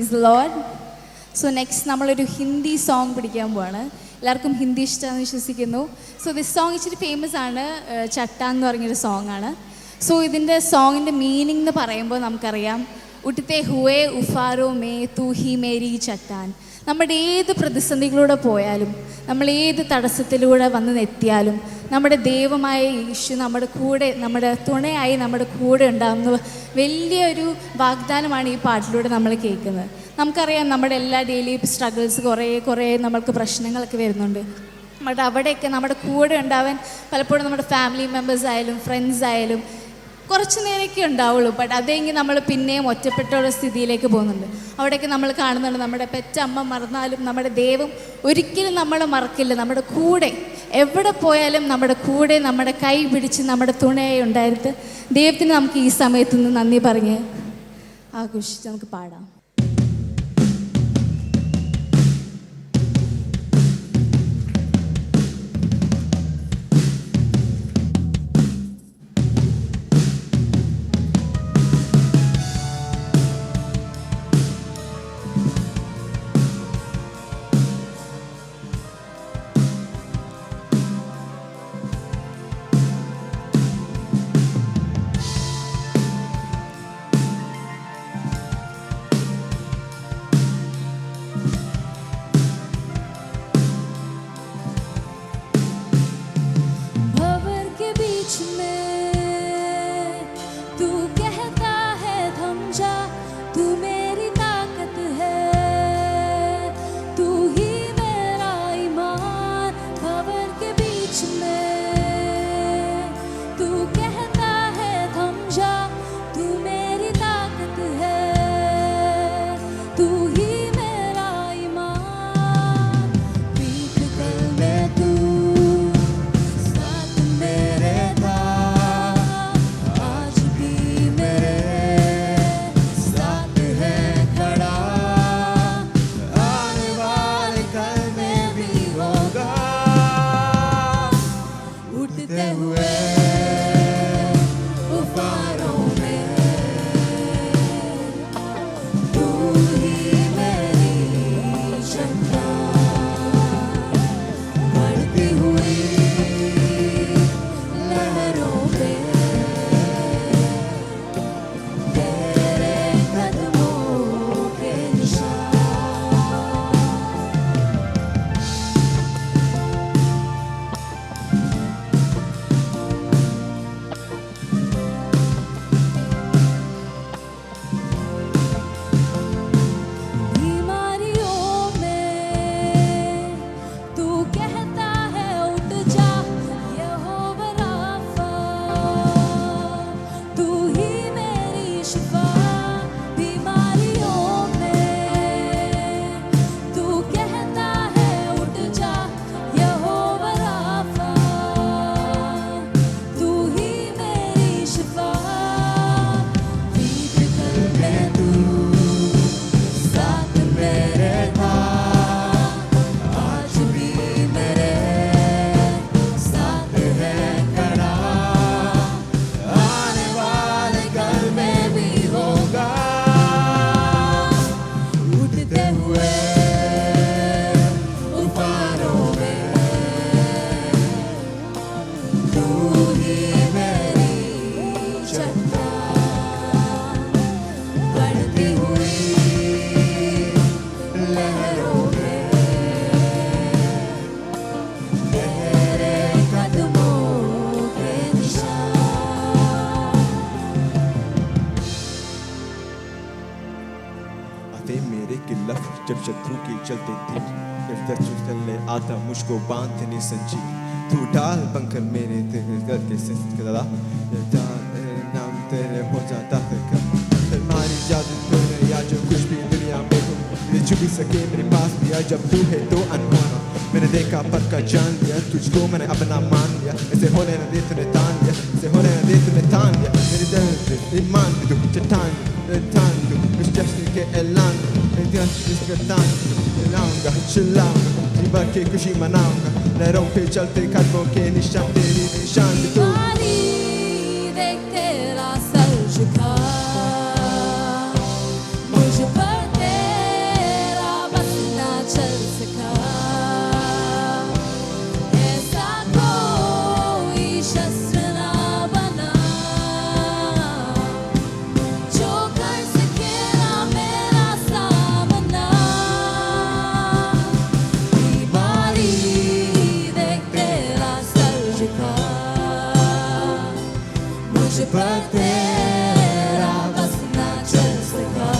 Praise the Lord. So next നമ്മളൊരു Hindi song പഠിക്കാൻ പോവാണ്. എല്ലാവർക്കും ഹിന്ദി ഇഷ്ടമാണെന്ന് വിശ്വസിക്കുന്നു. സോ ദിസ് സോങ് ഇച്ചിരി ഫേമസ് ആണ്. ചട്ടാൻ എന്ന് പറഞ്ഞൊരു സോങ് ആണ്. സോ ഇതിൻ്റെ സോങ്ങിൻ്റെ മീനിങ് എന്ന് പറയുമ്പോൾ നമുക്കറിയാം, ഉठते हुए उफारों में तू ही मेरी चट्टान. നമ്മുടെ ഏത് പ്രതിസന്ധികളിലൂടെ പോയാലും, നമ്മൾ ഏത് തടസ്സത്തിലൂടെ വന്ന് എത്തിയാലും, നമ്മുടെ ദൈവമായ യേശു നമ്മുടെ കൂടെ, നമ്മുടെ തുണയായി നമ്മുടെ കൂടെ ഉണ്ടാകുന്ന വലിയൊരു വാഗ്ദാനമാണ് ഈ പാട്ടിലൂടെ നമ്മൾ കേൾക്കുന്നത്. നമുക്കറിയാം, നമ്മുടെ എല്ലാ ഡെയിലി സ്ട്രഗിൾസ് കുറേ നമ്മൾക്ക് പ്രശ്നങ്ങളൊക്കെ വരുന്നുണ്ട്. ബട്ട് അവിടെയൊക്കെ നമ്മുടെ കൂടെ ഉണ്ടാവാൻ പലപ്പോഴും നമ്മുടെ ഫാമിലി മെമ്പേഴ്സ് ആയാലും ഫ്രണ്ട്സ് ആയാലും കുറച്ച് നേരമൊക്കെ ഉണ്ടാവുള്ളൂ. ബട്ട് അതെങ്കിൽ നമ്മൾ പിന്നെയും ഒറ്റപ്പെട്ടുള്ള സ്ഥിതിയിലേക്ക് പോകുന്നുണ്ട്. അവിടെയൊക്കെ നമ്മൾ കാണുന്നുണ്ട്, നമ്മുടെ പെറ്റമ്മ മറന്നാലും നമ്മുടെ ദൈവം ഒരിക്കലും നമ്മളെ മറക്കില്ല. നമ്മുടെ കൂടെ എവിടെ പോയാലും നമ്മുടെ കൂടെ നമ്മുടെ കൈ പിടിച്ച് നമ്മുടെ തുണയായി ഉണ്ടായിട്ട് ദൈവത്തിന് നമുക്ക് ഈ സമയത്ത് നിന്ന് നന്ദി പറഞ്ഞ് ആഘോഷിച്ച് നമുക്ക് പാടാം. जब शत्रु की चलते थी, जब दर्द चले आता मुझको बांधने संजी, तू डाल पंखर मेरे तेरे करके सिलसिला, नाम तेरे हो जाता है कब तुम्हारी जादू तूने या जो कुछ भी दुनिया में हो ये छुप भी सके मेरे पास भी आ जब तू है तो अनमाना मैंने देखा पर का जान लिया तुझको मैंने अपना मान लिया ऐसे होने न दे तूने तान लिया ऐसे होने न दे तूने तान लिया मेरे दिल पे ईमान दे तू चट्टान दे इस जश्न के ऐलान इसका तान लाऊंगा चिल्लाऊंगा जीवन की खुशी मनाऊंगा लहरों पे चलते कदमों के निशान तेरी निशान भी तू देख तेरा सर झुका मुझ पर पर तेरा बस ना चल सका,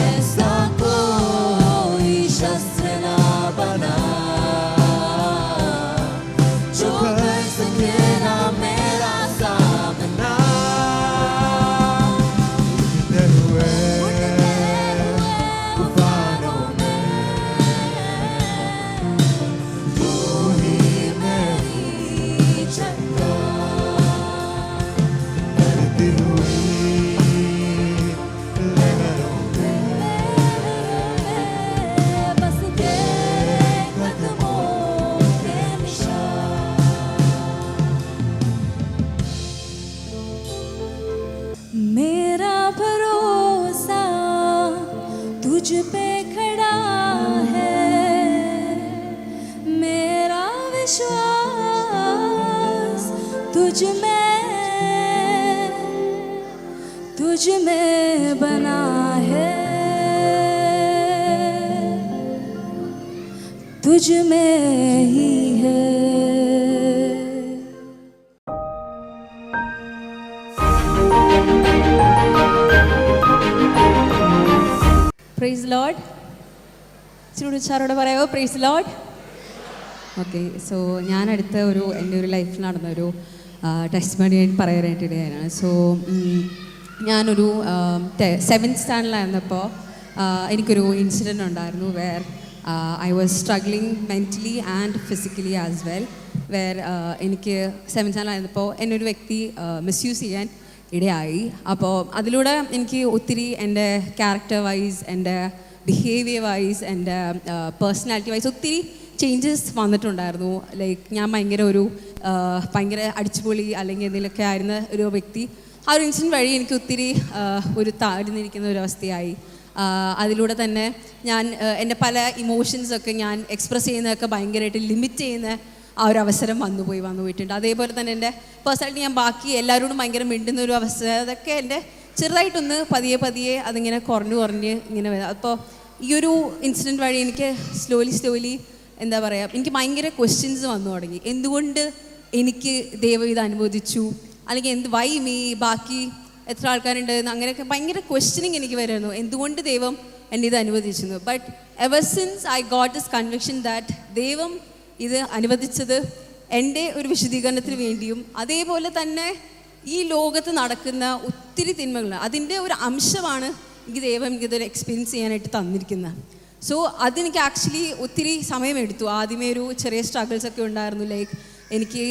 ऐसा कोई शस्त्र ना बना जो कर सके ना मेरा सामना। उठते हुए तूफानों में तू ही मेरी चट्टान, बढ़ती हुई लहरों में बस तेरे कदमों के निशान। मेरा भरोसा तुझ पे खड़ा है, मेरा विश्वास तुझ में बना है, तुझ में ही है। Praise Lord. ഇച്ചിരി ഉച്ചാറോടെ പറയാമോ? Praise Lord. ഓക്കെ, സോ ഞാൻ അടുത്ത എൻ്റെ ഒരു ലൈഫിൽ നടന്നൊരു ടെസ്റ്റ് മണി പറയാനായിട്ട് ഇടയാണ്. സോ ഞാനൊരു 7th സ്റ്റാൻഡേർഡിലായിരുന്നപ്പോൾ എനിക്കൊരു ഇൻസിഡൻറ്റ് ഉണ്ടായിരുന്നു where I was struggling mentally and physically as well. Where എനിക്ക് 7th സ്റ്റാൻഡേർഡിലായിരുന്നപ്പോൾ എന്നെ ഒരു വ്യക്തി മിസ്യൂസ് ചെയ്യാൻ ഇടയായി. അപ്പോൾ അതിലൂടെ എനിക്ക് ഒത്തിരി എൻ്റെ ക്യാരക്ടർ വൈസ്, എൻ്റെ ബിഹേവിയർ വൈസ്, എൻ്റെ പേഴ്സണാലിറ്റി വൈസ് ഒത്തിരി ചേഞ്ചസ് വന്നിട്ടുണ്ടായിരുന്നു. ലൈക്ക് ഞാൻ ഭയങ്കര അടിച്ചുപൊളി അല്ലെങ്കിൽ എന്തെങ്കിലുമൊക്കെ ആയിരുന്ന ഒരു വ്യക്തി ആ ഒരു ഇൻസിഡൻറ്റ് വഴി എനിക്ക് ഒത്തിരി ഒരു താഴ്ന്നിരിക്കുന്ന ഒരു അവസ്ഥയായി. അതിലൂടെ തന്നെ ഞാൻ എൻ്റെ പല ഇമോഷൻസൊക്കെ ഞാൻ എക്സ്പ്രസ് ചെയ്യുന്നതൊക്കെ ഭയങ്കരമായിട്ട് ലിമിറ്റ് ചെയ്യുന്ന ആ ഒരു അവസരം വന്നു പോയിട്ടുണ്ട്. അതേപോലെ തന്നെ എൻ്റെ പേഴ്സണാലിറ്റി ഞാൻ ബാക്കി എല്ലാവരോടും ഭയങ്കര മിണ്ടുന്ന ഒരു അവസ്ഥ, അതൊക്കെ എൻ്റെ ചെറുതായിട്ടൊന്ന് പതിയെ അതിങ്ങനെ കുറഞ്ഞ് ഇങ്ങനെ വരും. അപ്പോൾ ഈ ഒരു ഇൻസിഡൻറ്റ് വഴി എനിക്ക് സ്ലോലി എന്താ പറയുക, എനിക്ക് ഭയങ്കര ക്വസ്റ്റ്യൻസ് വന്നു തുടങ്ങി. എന്തുകൊണ്ട് എനിക്ക് ദൈവം ഇത് അനുവദിച്ചു, അല്ലെങ്കിൽ വൈ മീ, ബാക്കി എത്ര ആൾക്കാരുണ്ട്, അങ്ങനെയൊക്കെ ഭയങ്കര ക്വസ്റ്റ്യനിങ് എനിക്ക് വരുമായിരുന്നു. എന്തുകൊണ്ട് ദൈവം എന്നെ ഇത് അനുവദിച്ചു. But ever since I got this conviction that ദൈവം ഇത് അനുവദിച്ചത് എൻ്റെ ഒരു വിശദീകരണത്തിന് വേണ്ടിയും, അതേപോലെ തന്നെ ഈ ലോകത്ത് നടക്കുന്ന ഒത്തിരി തിന്മകൾ അതിൻ്റെ ഒരു അംശമാണ് എനിക്കിതൊരു എക്സ്പീരിയൻസ് ചെയ്യാനായിട്ട് തന്നിരിക്കുന്നത്. സോ അതെനിക്ക് ആക്ച്വലി ഒത്തിരി സമയമെടുത്തു. ആദ്യമേ ഒരു ചെറിയ സ്ട്രഗിൾസൊക്കെ ഉണ്ടായിരുന്നു. ലൈക്ക് എനിക്ക്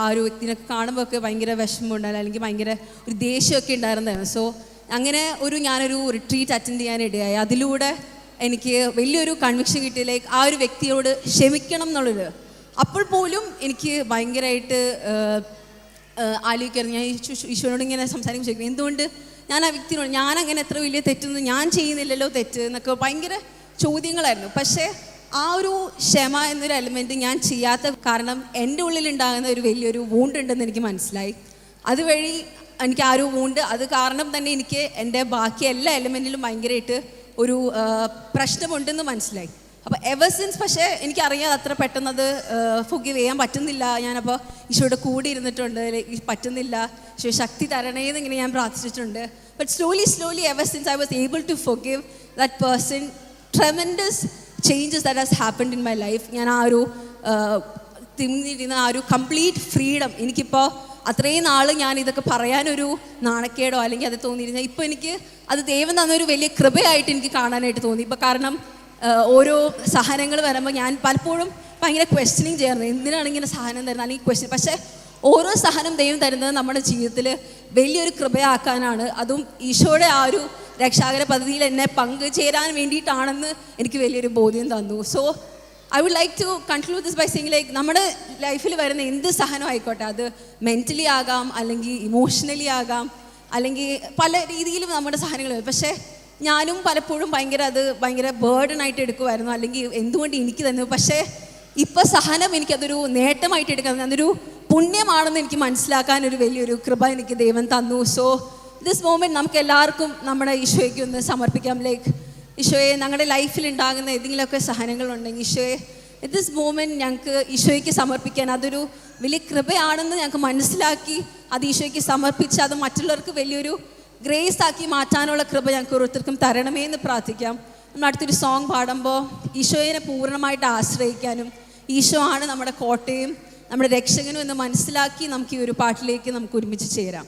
ആ ഒരു വ്യക്തിനെ കാണുമ്പോൾ ഒക്കെ ഭയങ്കര വിഷമം ഉണ്ടായിരുന്നു, അല്ലെങ്കിൽ ഭയങ്കര ഒരു ദേഷ്യമൊക്കെ ഉണ്ടായിരുന്നതായിരുന്നു. സോ അങ്ങനെ ഞാനൊരു റിട്രീറ്റ് അറ്റൻഡ് ചെയ്യാനിടയായി. അതിലൂടെ എനിക്ക് വലിയൊരു കൺവിക്ഷൻ കിട്ടി. ലൈക്ക് ആ ഒരു വ്യക്തിയോട് ക്ഷമിക്കണം എന്നുള്ളത്. അപ്പോൾ പോലും എനിക്ക് ഭയങ്കരമായിട്ട് ആലോചിക്കായിരുന്നു. ഞാൻ ഈശോനോട് ഇങ്ങനെ സംസാരിക്കുമ്പോൾ ചോദിക്കും, എന്തുകൊണ്ട് ഞാൻ ആ വ്യക്തിനോട് ഞാനങ്ങനെ എത്ര വലിയ തെറ്റൊന്നും ഞാൻ ചെയ്യുന്നില്ലല്ലോ തെറ്റ് എന്നൊക്കെ ഭയങ്കര ചോദ്യങ്ങളായിരുന്നു. പക്ഷേ ആ ഒരു ക്ഷമ എന്നൊരു എലിമെൻറ്റ് ഞാൻ ചെയ്യാത്ത കാരണം എൻ്റെ ഉള്ളിലുണ്ടാകുന്ന ഒരു വലിയൊരു വൂണ്ടുണ്ടെന്ന് എനിക്ക് മനസ്സിലായി. അതുവഴി എനിക്ക് ആ ഒരു വൂണ്ട് അത് കാരണം തന്നെ എനിക്ക് എൻ്റെ ബാക്കി എല്ലാ എലിമെൻറ്റിലും ഭയങ്കരമായിട്ട് ഒരു പ്രശ്നമുണ്ടെന്ന് മനസ്സിലായി. അപ്പോൾ എവർ സിൻസ് പക്ഷേ എനിക്കറിയാം അത്ര പെട്ടെന്നത് ഫൊർഗീവ് ചെയ്യാൻ പറ്റുന്നില്ല. ഞാനപ്പോൾ ഈശോയുടെ കൂടെ ഇരുന്നിട്ടുണ്ട്, പറ്റുന്നില്ല, ഈശോ ശക്തി തരണേന്ന് ഇങ്ങനെ ഞാൻ പ്രാർത്ഥിച്ചിട്ടുണ്ട്. But slowly ever since I was able to forgive that person, tremendous changes that has happened in my life. ഞാൻ ആ ഒരു തിങ്ങിയിരുന്ന ആ ഒരു കംപ്ലീറ്റ് ഫ്രീഡം എനിക്കിപ്പോൾ അത്രയും നാൾ ഞാൻ ഇതൊക്കെ പറയാനൊരു നാണക്കേടോ അല്ലെങ്കിൽ അത് തോന്നിയിരുന്നത് ഇപ്പോൾ എനിക്ക് അത് ദൈവം തന്നൊരു വലിയ കൃപയായിട്ട് എനിക്ക് കാണാനായിട്ട് തോന്നി. ഇപ്പോൾ കാരണം ഓരോ സഹനങ്ങൾ വരുമ്പോൾ ഞാൻ പലപ്പോഴും ഭയങ്കര ക്വസ്റ്റ്യനിങ് ചെയ്യാറുണ്ട്, എന്തിനാണ് ഇങ്ങനെ സഹനം തരുന്നത് അല്ലെങ്കിൽ ക്വസ്റ്റ്യൻ. പക്ഷേ ഓരോ സഹനം ദൈവം തരുന്നത് നമ്മുടെ ജീവിതത്തിൽ വലിയൊരു കൃപയാക്കാനാണ്. അതും ഈശോയുടെ ആ ഒരു രക്ഷാകര പദ്ധതിയിൽ എന്നെ പങ്കുചേരാൻ വേണ്ടിയിട്ടാണെന്ന് എനിക്ക് വലിയൊരു ബോധ്യം തന്നു. So I would like to conclude this by saying like നമ്മുടെ ലൈഫിൽ വരുന്ന എന്ത് സഹനം ആയിക്കോട്ടെ, അത് മെൻ്റലി ആകാം, അല്ലെങ്കിൽ ഇമോഷണലി ആകാം, അല്ലെങ്കിൽ പല രീതിയിലും നമ്മുടെ സഹനങ്ങൾ വരും. പക്ഷേ ഞാനും പലപ്പോഴും ഭയങ്കര ബേർഡനായിട്ട് എടുക്കുമായിരുന്നു, അല്ലെങ്കിൽ എന്തുകൊണ്ട് എനിക്ക് തന്നു. പക്ഷേ ഇപ്പോൾ സഹനം എനിക്കതൊരു നേട്ടമായിട്ട് എടുക്കാൻ, അതൊരു പുണ്യമാണെന്ന് എനിക്ക് മനസ്സിലാക്കാൻ ഒരു വലിയൊരു കൃപ എനിക്ക് ദൈവം തന്നു. സോ ദിസ് മൊമെൻറ്റ് നമുക്ക് എല്ലാവർക്കും നമ്മുടെ ഈശോയ്ക്ക് ഒന്ന് സമർപ്പിക്കാം. ലൈക്ക് ഈശോയെ, ഞങ്ങളുടെ ലൈഫിൽ ഉണ്ടാകുന്ന ഏതെങ്കിലുമൊക്കെ സഹനങ്ങളുണ്ടെങ്കിൽ ഈശോയെ അറ്റ് ദിസ് മോമെൻറ്റ് ഞങ്ങൾക്ക് ഈശോയ്ക്ക് സമർപ്പിക്കാൻ അതൊരു വലിയ കൃപയാണെന്ന് ഞങ്ങൾക്ക് മനസ്സിലാക്കി അത് ഈശോയ്ക്ക് സമർപ്പിച്ച് അത് മറ്റുള്ളവർക്ക് വലിയൊരു ഗ്രേസ് ആക്കി മാറ്റാനുള്ള കൃപ ഞങ്ങൾക്ക് ഓരോരുത്തർക്കും തരണമേ എന്ന് പ്രാർത്ഥിക്കാം. നമ്മൾ അടുത്തൊരു സോങ് പാടുമ്പോൾ ഈശോയെ പൂർണ്ണമായിട്ട് ആശ്രയിക്കാനും ഈശോ ആണ് നമ്മുടെ കോട്ടയും നമ്മുടെ രക്ഷകനും എന്ന് മനസ്സിലാക്കി നമുക്ക് ഈ ഒരു പാട്ടിലേക്ക് നമുക്ക് ഒരുമിച്ച് ചേരാം.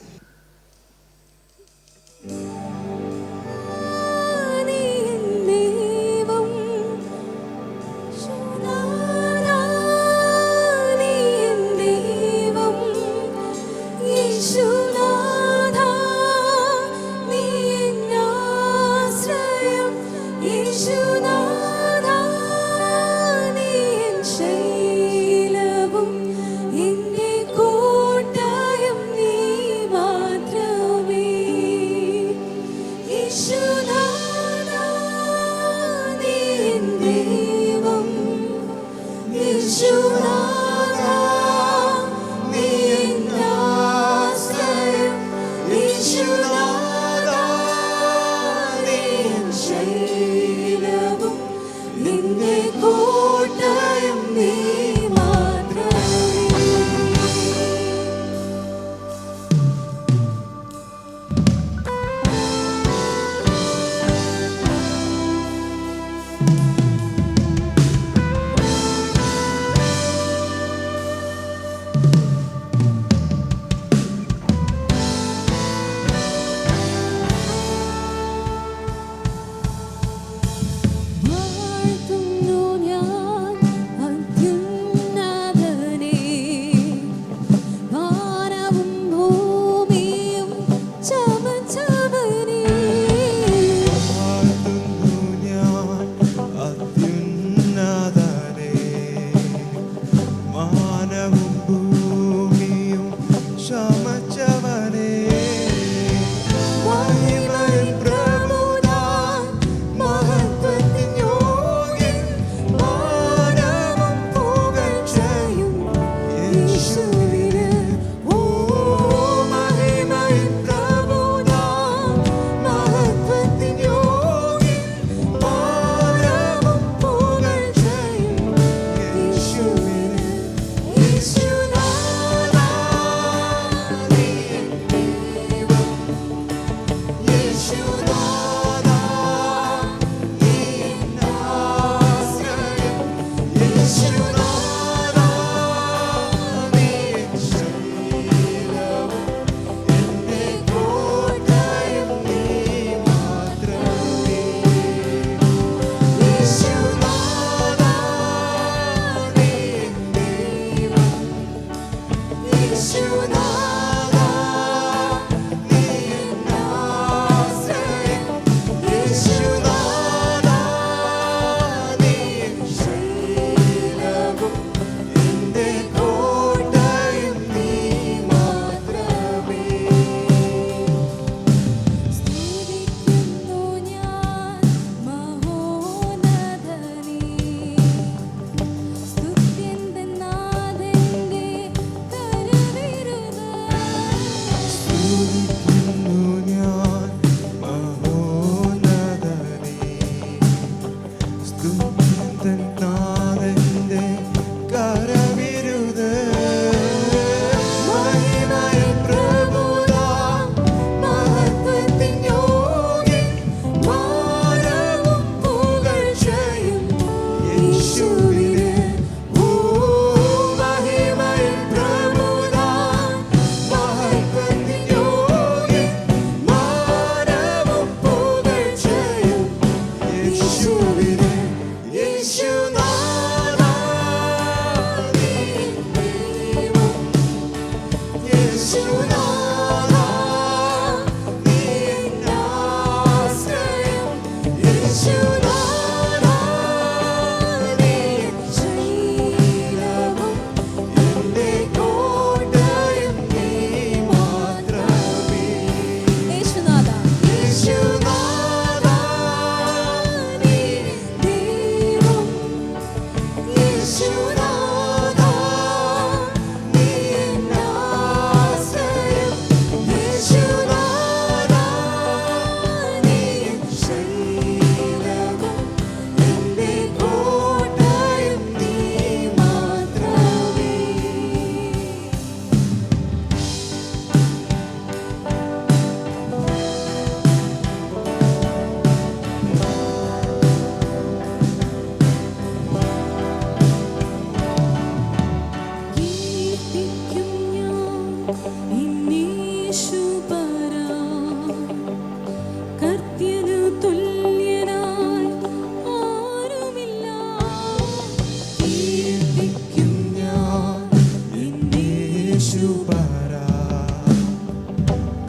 യേശു പാരാ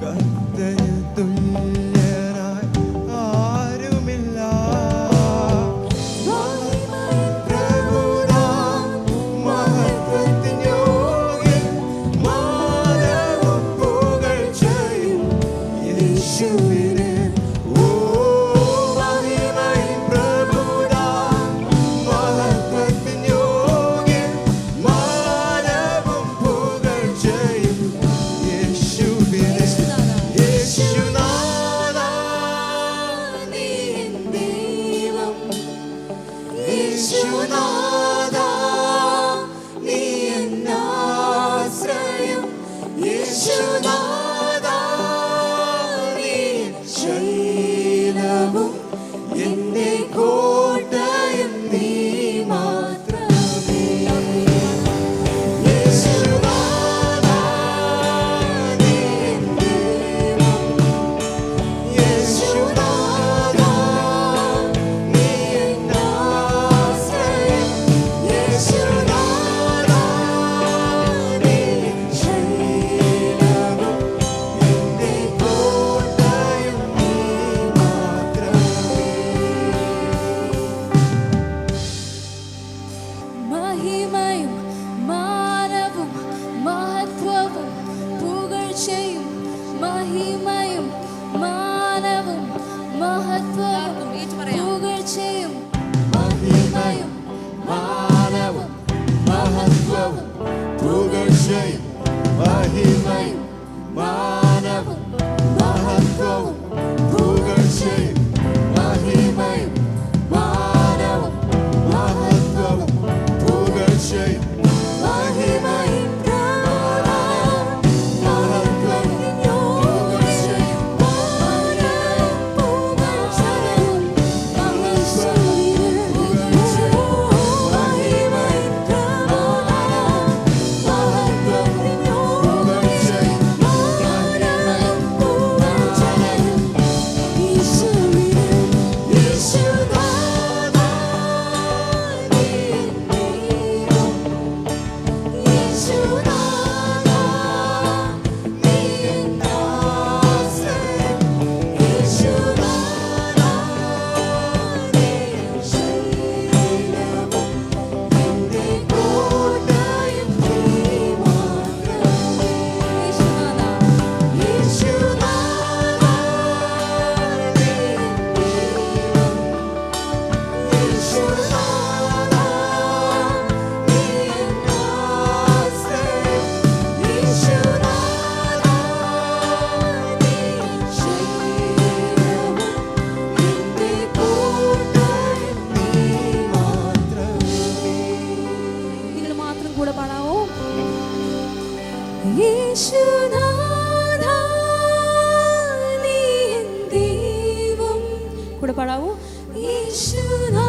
കർത്തന് തുല്യനായി ആരുമില്ല പ്രഭുതാം മഹത്വത്തിൻ യോഗ്യൻ മാനവും പുകഴ്ചയും യേശുവിന് ഓ മഹിമയും പ്രഭുതാം മഹത്വത്തിൻ യോഗ്യൻ മാനവും പുകഴ്ചയും യേശുവിന് യേശുനാഥാ നീ എൻ ദൈവം യേശുനാഥാ നീ എൻ ആശ്രയം യേശുനാഥാ നീ ശൈലവും എന്റെ കോട്ടയും നീ മാത്രമേ യേശുനാഥാ നീ എൻ ദൈവം യേശുനാഥാ നീ എൻ ആശ്രയം യേശുനാഥാ നീ ശൈലവും എന്റെ കോട്ടയും നീ മാത്രമേ മഹിമയും മാനവും മഹത്വവും പുകഴ്ചയും മഹിമയും മാനവും മഹത്വവും പുകഴ്ചയും മഹിമയും മാനവും മഹത്വവും പുകഴ്ചയും മഹിമയും മാനവും മഹത്വവും പുകഴ്ചയും മഹിമയും മാനവും മഹത്വവും പുകഴ്ചയും മഹിമയും നിങ്ങൾ മാത്രം കൂടെ പാടാവോ? യേശുനാഥാ നീ എൻ ദൈവം. കൂടെ പാടാവോ? യേശുനാഥാ